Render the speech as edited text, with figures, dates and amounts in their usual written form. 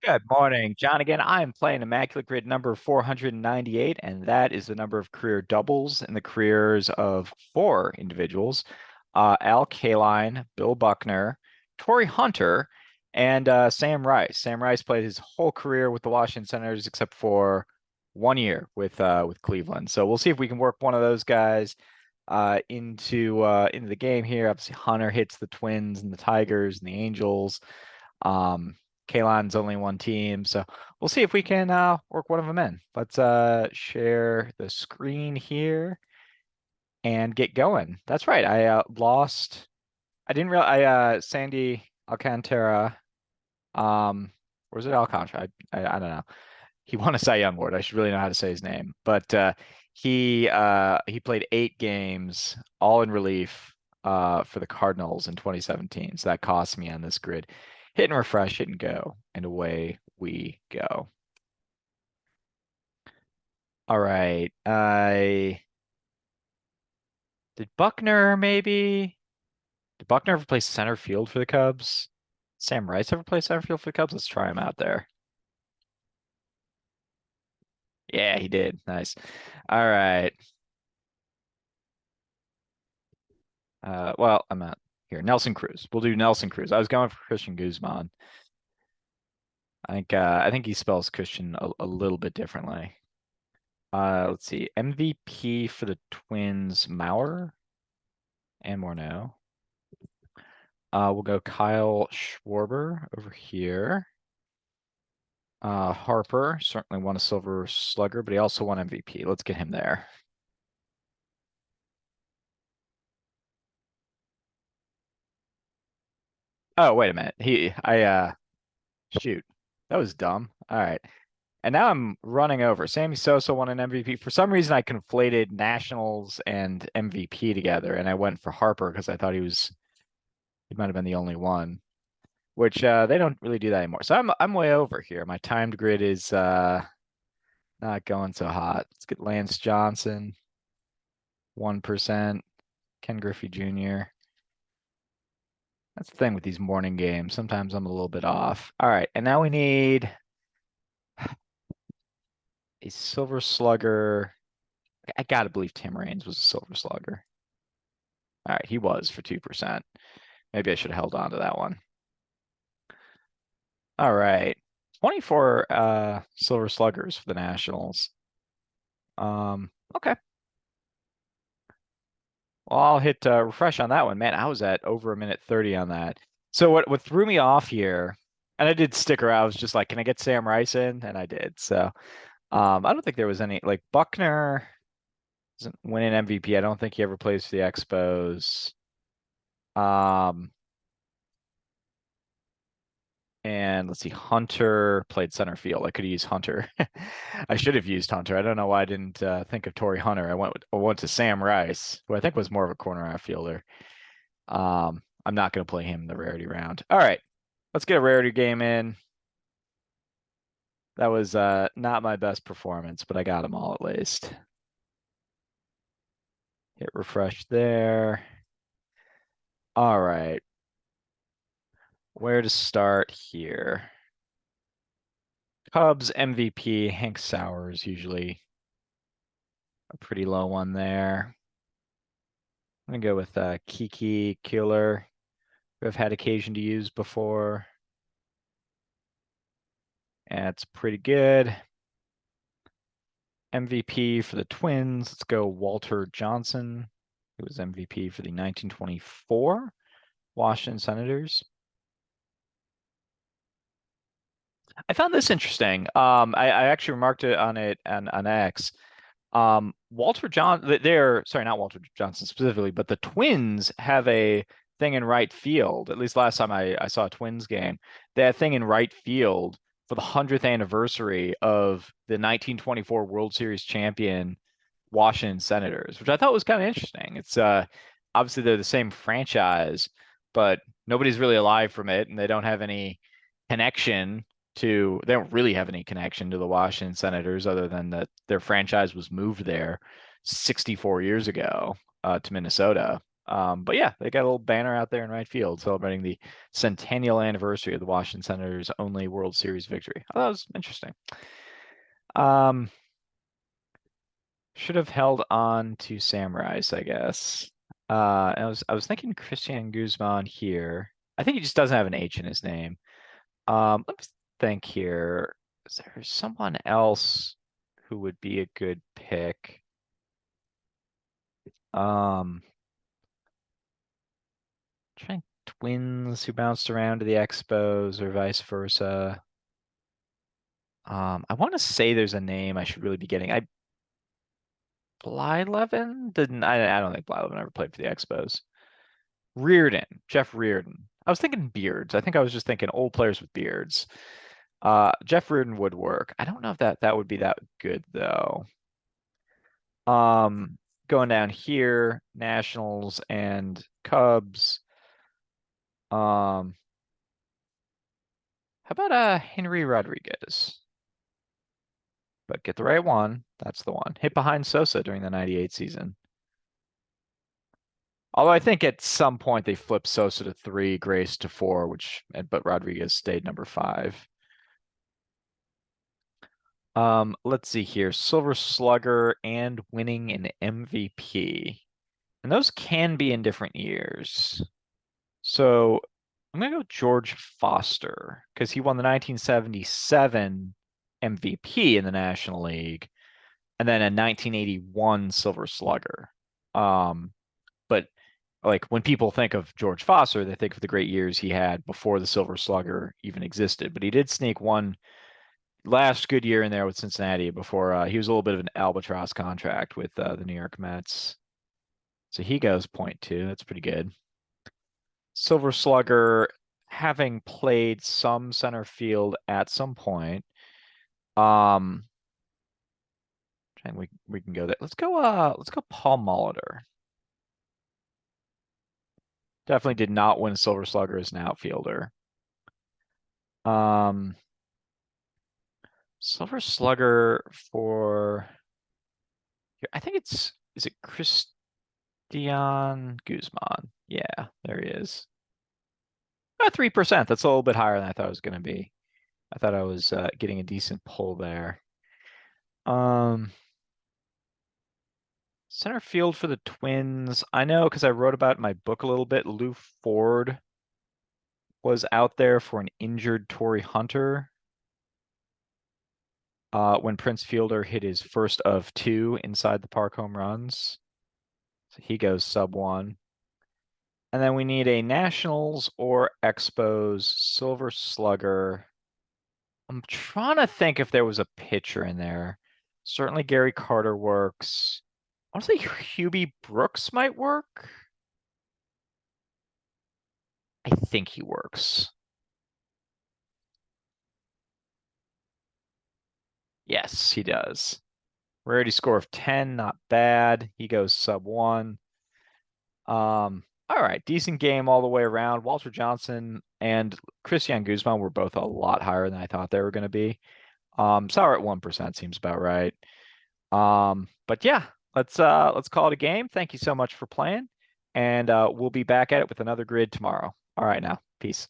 Good morning, John. Again, I am playing Immaculate Grid number 498, and that is the number of career doubles in the careers of four individuals: Al Kaline, Bill Buckner, Torrey Hunter, and Sam Rice. Sam Rice played his whole career with the Washington Senators except for 1 year with Cleveland. So we'll see if we can work one of those guys into the game here. Obviously, Hunter hits the Twins and the Tigers and the Angels. Um, Kalon's only one team, so we'll see if we can work one of them in. Let's share the screen here and get going. That's right. I lost. I didn't real. Sandy Alcantara. Or was it Alcantara? I don't know. He won a Cy Young Award. I should really know how to say his name, but he played 8 games, all in relief, for the Cardinals in 2017. So that cost me on this grid. Hit and refresh, hit and go, and away we go. All right. I did Buckner maybe? Did Buckner ever play center field for the Cubs? Sam Rice ever play center field for the Cubs? Let's try him out there. Yeah, he did. Nice. All right. Well, I'm not here. Nelson Cruz. We'll do Nelson Cruz. I was going for Christian Guzman. I think he spells Christian a little bit differently. Let's see. MVP for the Twins, Maurer and Morneau. We'll go Kyle Schwarber over here. Harper certainly won a Silver Slugger, but he also won MVP. Let's get him there. Oh, wait a minute. Shoot. That was dumb. All right. And now I'm running over. Sammy Sosa won an MVP. For some reason, I conflated Nationals and MVP together, and I went for Harper because I thought he might have been the only one, which they don't really do that anymore. So I'm way over here. My timed grid is not going so hot. Let's get Lance Johnson, 1%, Ken Griffey Jr. That's the thing with these morning games. Sometimes I'm a little bit off. All right, and now we need a Silver Slugger. I gotta believe Tim Raines was a Silver Slugger. All right, he was for 2%. Maybe I should have held on to that one. All right. 24 Silver Sluggers for the Nationals. Okay. Well, I'll hit refresh on that one. Man, I was at over a minute 30 on that. So what threw me off here, and I did stick around, I was just like, can I get Sam Rice in? And I did. So I don't think there was any like Buckner doesn't win an MVP. I don't think he ever plays for the Expos. Um, And let's see, Hunter played center field. I could use Hunter. I should have used Hunter. I don't know why I didn't think of Torrey Hunter. I went to Sam Rice, who I think was more of a corner outfielder. I'm not going to play him in the rarity round. All right, let's get a rarity game in. That was not my best performance, but I got them all at least. Hit refresh there. All right. Where to start here? Cubs MVP, Hank Sauers, usually a pretty low one there. I'm gonna go with Kiki Killer, who I've had occasion to use before. And it's pretty good. MVP for the Twins. Let's go Walter Johnson, who was MVP for the 1924 Washington Senators. I found this interesting. I actually remarked it on X. Walter John, they're sorry, not Walter Johnson specifically, but the Twins have a thing in right field. At least last time I saw a Twins game, they had a thing in right field for the 100th anniversary of the 1924 World Series champion Washington Senators, which I thought was kind of interesting. It's obviously they're the same franchise, but nobody's really alive from it, and they don't have any connection they don't really have any connection to the Washington Senators other than that their franchise was moved there 64 years ago to Minnesota. But yeah, they got a little banner out there in right field celebrating the centennial anniversary of the Washington Senators' only World Series victory. I thought that was interesting. Um, should have held on to Samurais, I guess. I was thinking Christian Guzman here. I think he just doesn't have an H in his name. Let me think here. Is there someone else who would be a good pick? Um, trying twins who bounced around to the Expos or vice versa. I want to say there's a name I should really be getting. Blyleven didn't. I don't think Blyleven ever played for the Expos. Reardon, Jeff Reardon. I was thinking beards. I think I was just thinking old players with beards. Jeff Reardon would work. I don't know if that would be that good though. Um, going down here, Nationals and Cubs. How about Henry Rodriguez? But get the right one. That's the one. Hit behind Sosa during the 98 season. Although I think at some point they flipped Sosa to 3, Grace to 4, but Rodriguez stayed number 5. Let's see here. Silver Slugger and winning an MVP. And those can be in different years. So I'm gonna go George Foster because he won the 1977 MVP in the National League and then a 1981 Silver Slugger. But like when people think of George Foster, they think of the great years he had before the Silver Slugger even existed. But he did sneak one last good year in there with Cincinnati before he was a little bit of an albatross contract with the New York Mets. So he goes .2. That's pretty good. Silver Slugger, having played some center field at some point. Um, and we can go there. Let's go Paul Molitor. Definitely did not win Silver Slugger as an outfielder. Um, Silver Slugger for I think is it Christian Guzman? Yeah, there he is. 3%. That's a little bit higher than I thought it was going to be. I thought I was getting a decent pull there. Um, Center field for the Twins. I know because I wrote about it in my book a little bit. Lou Ford was out there for an injured Torrey Hunter when Prince Fielder hit his first of 2 inside the park home runs. So he goes sub 1. And then we need a Nationals or Expos Silver Slugger. I'm trying to think if there was a pitcher in there. Certainly Gary Carter works. I want to say Hubie Brooks might work. I think he works. Yes, he does. Rarity score of 10, not bad. He goes sub 1. All right, decent game all the way around. Walter Johnson and Christian Guzman were both a lot higher than I thought they were going to be. Sour at 1% seems about right. But yeah, let's call it a game. Thank you so much for playing, and we'll be back at it with another grid tomorrow. All right, now, peace.